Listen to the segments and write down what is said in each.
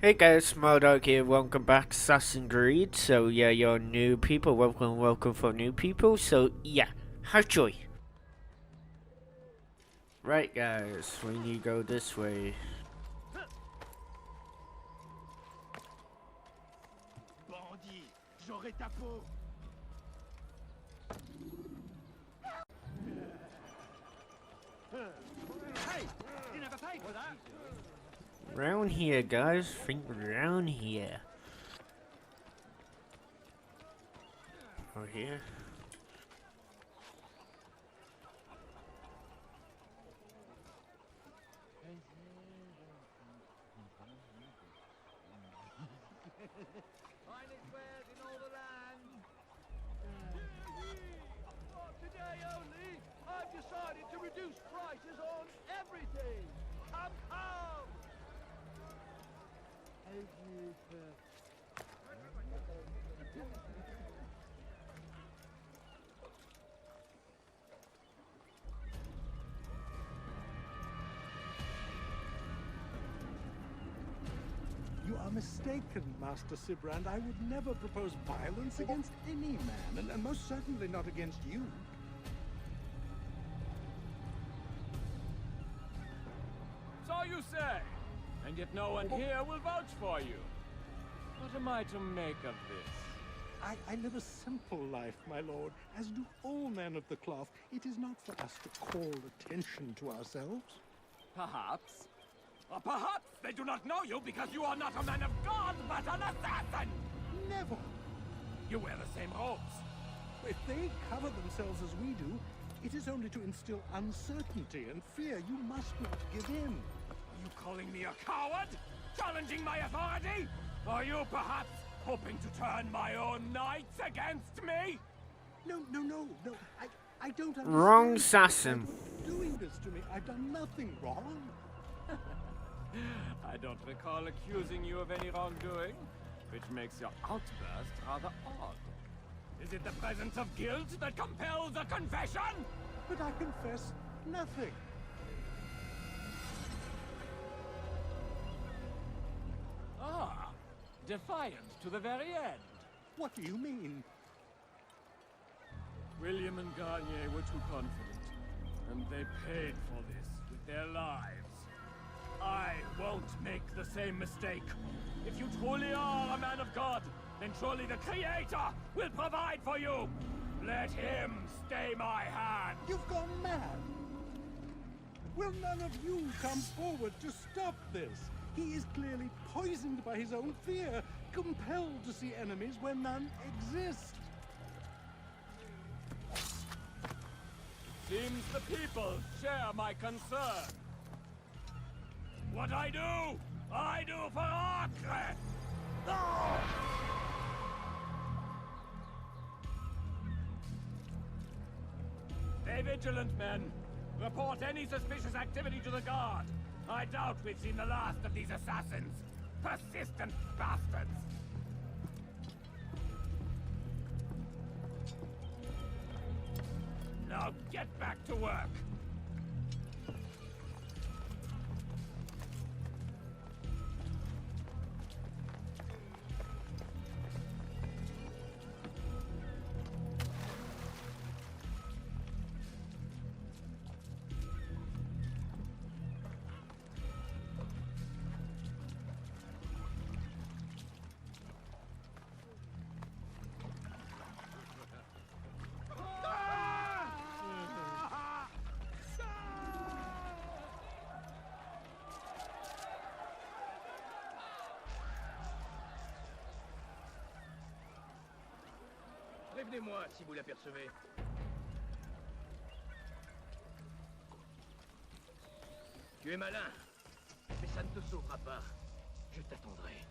Hey guys, Smaldog here, welcome back to Assassin's Creed. So yeah, you're new people, welcome for new people. So yeah, enjoy. Right guys, we need to go this way. Bandit, j'aurai ta peau. Hey, you never paid for that. Round here guys, think round here. Over here. Finest wares in all the land. Today only, I've decided to reduce prices on everything. Come, come. You are mistaken, Master Sibrand. I would never propose violence against any man, and most certainly not against you. So you say, and yet no one here will vouch for you. What am I to make of this? I live a simple life, my lord, as do all men of the cloth. It is not for us to call attention to ourselves. Perhaps. Or perhaps they do not know you because you are not a man of God, but an assassin! Never. You wear the same robes. If they cover themselves as we do, it is only to instill uncertainty and fear. You must not give in. Are you calling me a coward? Challenging my authority? Are you perhaps hoping to turn my own knights against me? No. I don't understand. Wrong assassin. Why are you doing this to me? I've done nothing wrong. I don't recall accusing you of any wrongdoing, which makes your outburst rather odd. Is it the presence of guilt that compels a confession? But I confess nothing. Ah, defiant to the very end. What do you mean? William and Garnier were too confident, and they paid for this with their lives. I won't make the same mistake. If you truly are a man of God, then surely the Creator will provide for you. Let him stay my hand. You've gone mad. Will none of you come forward to stop this? He is clearly poisoned by his own fear, compelled to see enemies where none exist. Seems the people share my concern. What I do for Acre! Oh! Stay vigilant, men. Report any suspicious activity to the guard. I doubt we've seen the last of these assassins. Persistent bastards! Now get back to work! Prévenez-moi si vous l'apercevez. Tu es malin, mais ça ne te sauvera pas. Je t'attendrai.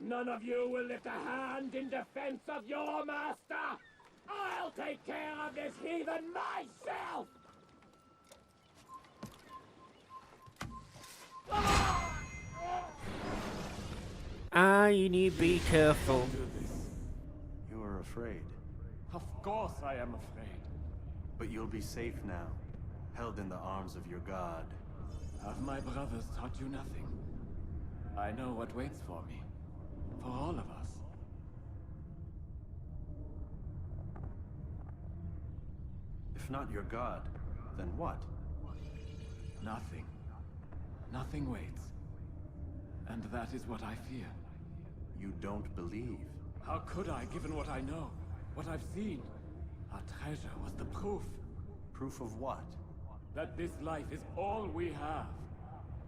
None of you will lift a hand in defense of your master! I'll take care of this heathen myself! You need to be careful. Do this. You are afraid, Of course I am afraid. but you'll be safe now, held in the arms of your god. Have my brothers taught you nothing? I know what waits for me. For all of us. If not your god, then what? Nothing. Nothing waits. And that is what I fear. You don't believe. How could I, given what I know? What I've seen? Our treasure was the proof. Proof of what? That this life is all we have.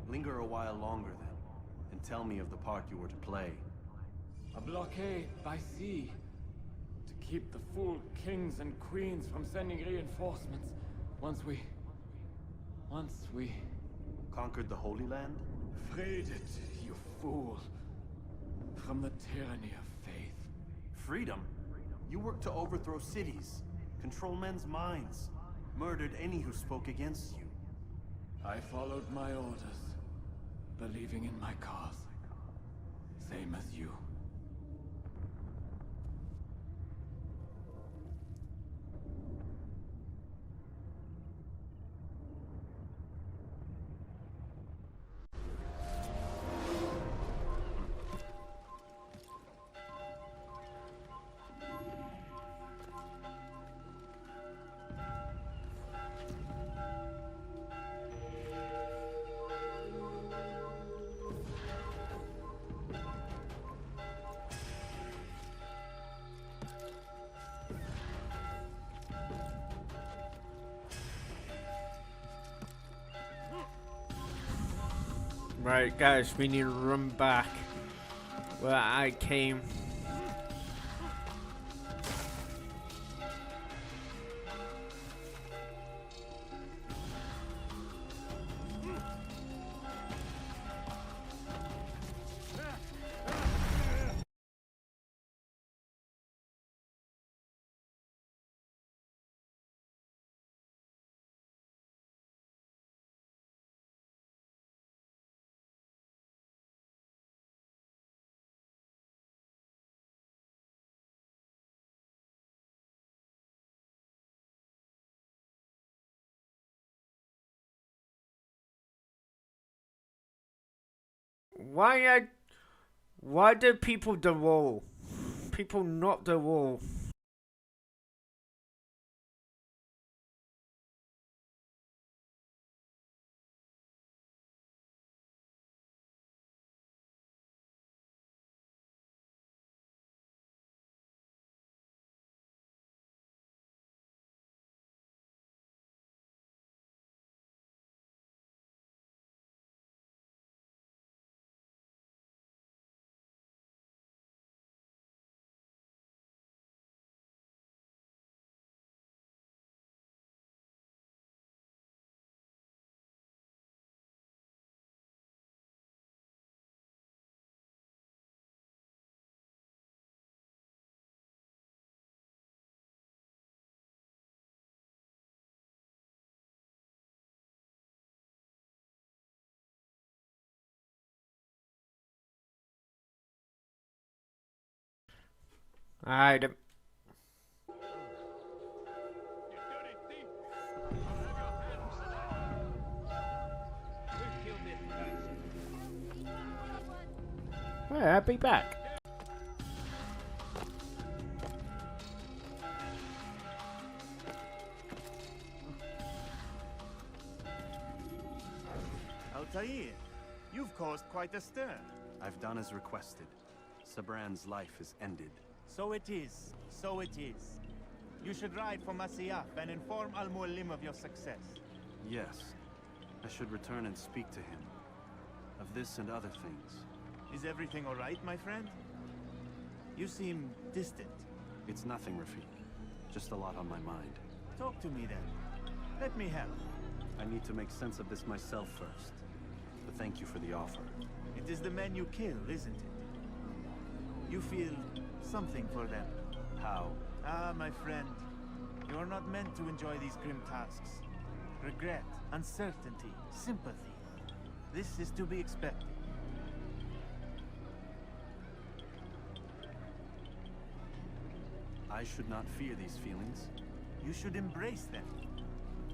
Linger a while longer then, and tell me of the part you were to play. A blockade by sea. To keep the fool kings and queens from sending reinforcements. Once we... Conquered the Holy Land? freed it, you fool. From the tyranny of faith. Freedom? You worked to overthrow cities, control men's minds, murdered any who spoke against you. I followed my orders, believing in my cause. Same as you. Right, guys, we need to run back where I came. Why do people the wall? People not the wall. Alright. Yeah, I'll be back. Altair, you've caused quite a stir. I've done as requested. Sabran's life is ended. So it is. So it is. You should ride for Masyaf and inform Al-Mualim of your success. Yes, I should return and speak to him. Of this and other things. Is everything all right, my friend? You seem distant. It's nothing, Rafik. Just a lot on my mind. Talk to me then. Let me help. I need to make sense of this myself first. But thank you for the offer. It is the men you kill, isn't it? You feel something for them. How? Ah, my friend. You're not meant to enjoy these grim tasks. Regret, uncertainty, sympathy. This is to be expected. I should not fear these feelings. You should embrace them.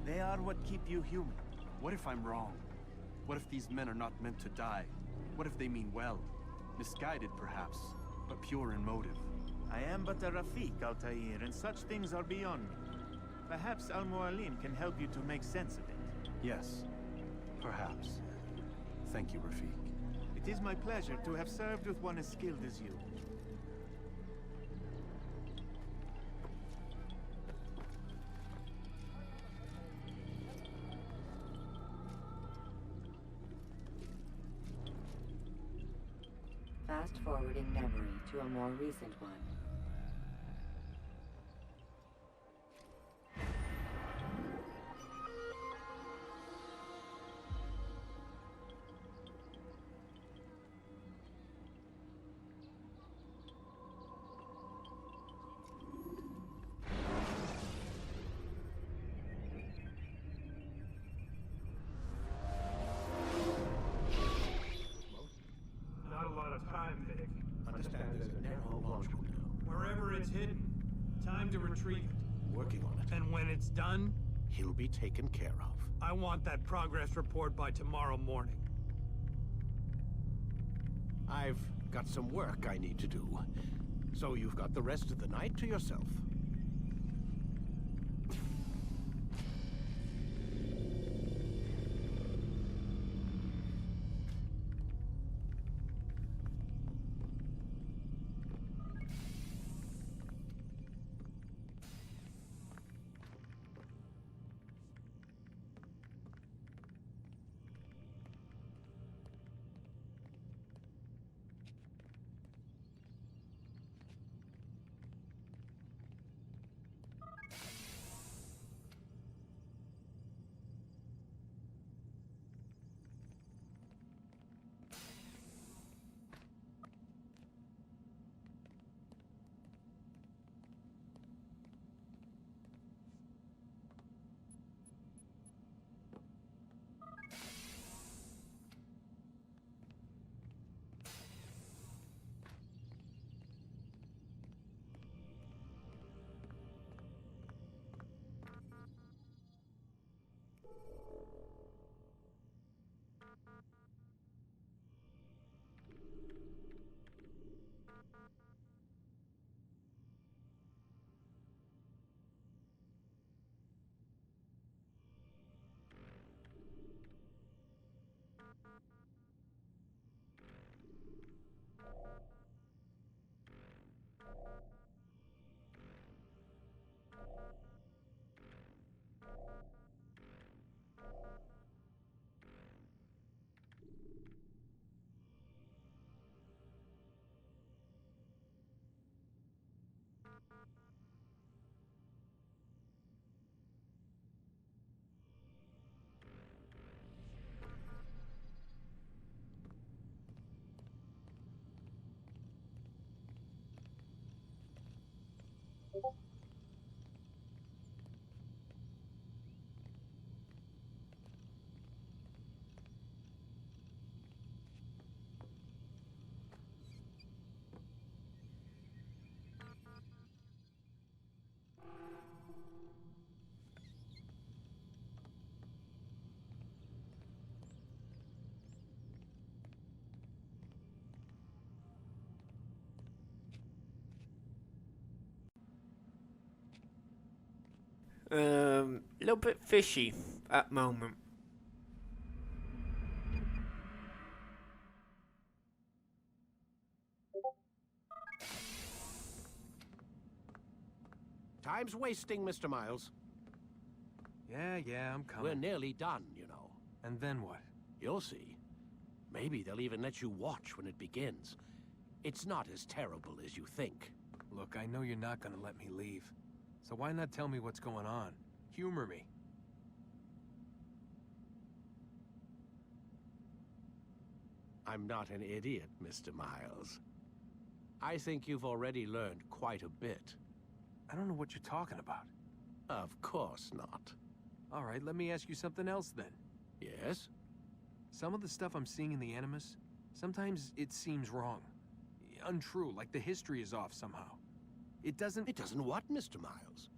They are what keep you human. What if I'm wrong? What if these men are not meant to die? What if they mean well? Misguided, perhaps, but pure in motive. I am but a Rafiq, Altair, and such things are beyond me. Perhaps Al-Mualim can help you to make sense of it. Yes, perhaps. Thank you, Rafiq. It is my pleasure to have served with one as skilled as you. Fast forwarding memory to a more recent one. Not a lot of time, Vic. Understand there's a narrow launch window. Wherever it's hidden, time to retrieve it. Working on it. And when it's done, He'll be taken care of. I want that progress report by tomorrow morning. I've got some work I need to do. So you've got the rest of the night to yourself. Little bit fishy at moment. Time's wasting, Mr. Miles. Yeah, I'm coming. We're nearly done, you know. And then what? You'll see. Maybe they'll even let you watch when it begins. It's not as terrible as you think. Look, I know you're not gonna let me leave. So why not tell me what's going on? Humor me. I'm not an idiot, Mr. Miles. I think you've already learned quite a bit. I don't know what you're talking about. Of course not. All right, let me ask you something else then. Yes? Some of the stuff I'm seeing in the Animus, sometimes it seems wrong. Untrue, like the history is off somehow. It doesn't... It doesn't what, Mr. Miles?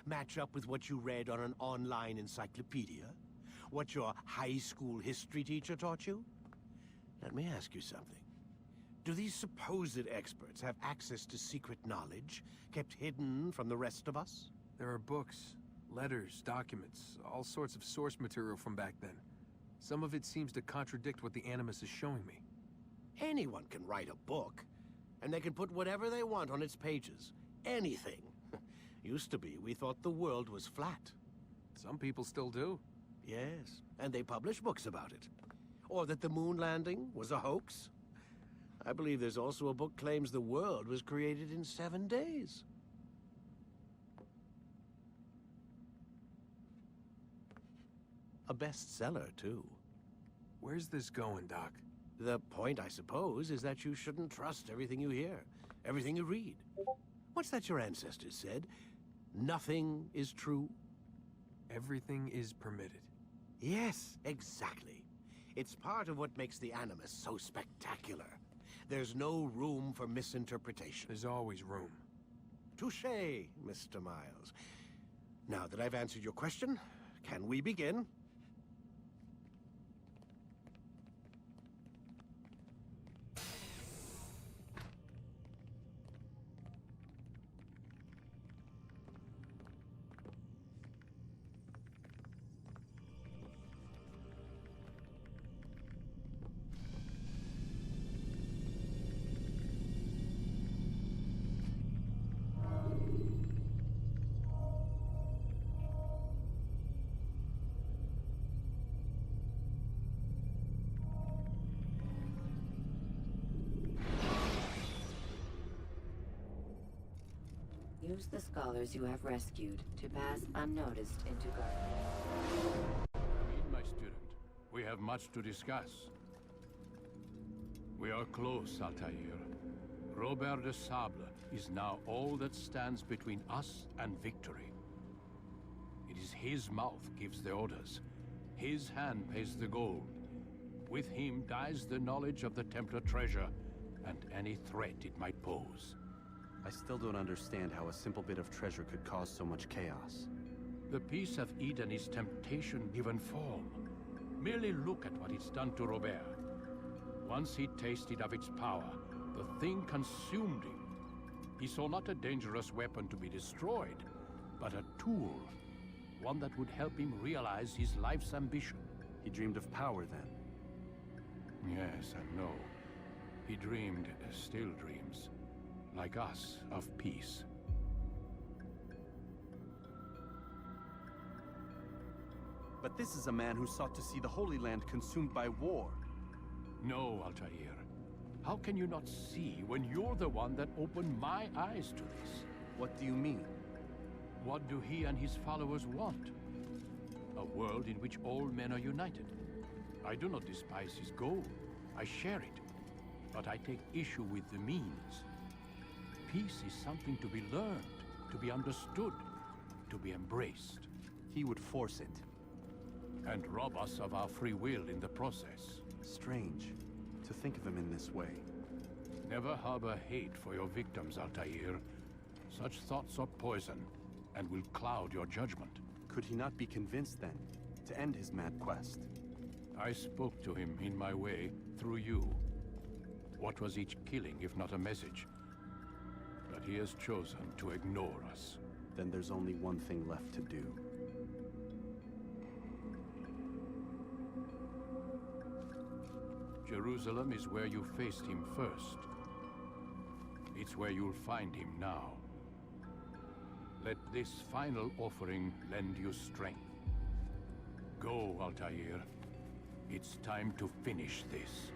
Match up with what you read on an online encyclopedia? What your high school history teacher taught you? Let me ask you something. Do these supposed experts have access to secret knowledge kept hidden from the rest of us? There are books, letters, documents, all sorts of source material from back then. Some of it seems to contradict what the Animus is showing me. Anyone can write a book, and they can put whatever they want on its pages. Anything. Used to be, we thought the world was flat. Some people still do. Yes, and they publish books about it. Or that the moon landing was a hoax. I believe there's also a book claims the world was created in 7 days. A bestseller, too. Where's this going, Doc? The point, I suppose, is that you shouldn't trust everything you hear, everything you read. What's that your ancestors said? Nothing is true? Everything is permitted. Yes, exactly. It's part of what makes the Animus so spectacular. There's no room for misinterpretation. There's always room. Touché, Mr. Miles. Now that I've answered your question, can we begin? Use the scholars you have rescued to pass unnoticed into Garden. Read, my student. We have much to discuss. We are close, Altair. Robert de Sable is now all that stands between us and victory. It is his mouth gives the orders. His hand pays the gold. With him dies the knowledge of the Templar treasure and any threat it might pose. I still don't understand how a simple bit of treasure could cause so much chaos. The peace of Eden is temptation given form. Merely look at what it's done to Robert. Once he tasted of its power, the thing consumed him. He saw not a dangerous weapon to be destroyed, but a tool. One that would help him realize his life's ambition. He dreamed of power then? Yes and no. He dreamed, still dreams. Like us, of peace. But this is a man who sought to see the Holy Land consumed by war. No, Altair. How can you not see when you're the one that opened my eyes to this? What do you mean? What do he and his followers want? A world in which all men are united. I do not despise his goal. I share it. But I take issue with the means. Peace is something to be learned, to be understood, to be embraced. He would force it. And rob us of our free will in the process. Strange to think of him in this way. Never harbor hate for your victims, Altair. Such thoughts are poison, and will cloud your judgment. Could he not be convinced then, to end his mad quest? I spoke to him in my way, through you. What was each killing if not a message? But he has chosen to ignore us. Then there's only one thing left to do. Jerusalem is where you faced him first. It's where you'll find him now. Let this final offering lend you strength. Go, Altair. It's time to finish this.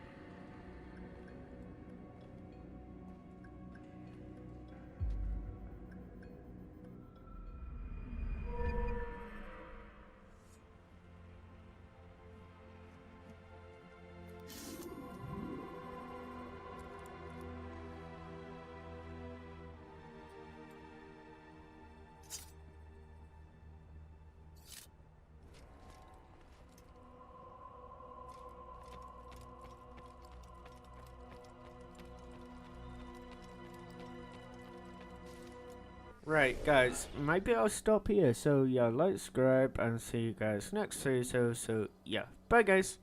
Right, guys, maybe I'll stop here. So, yeah, like, subscribe, and see you guys next episode. So, yeah, bye, guys.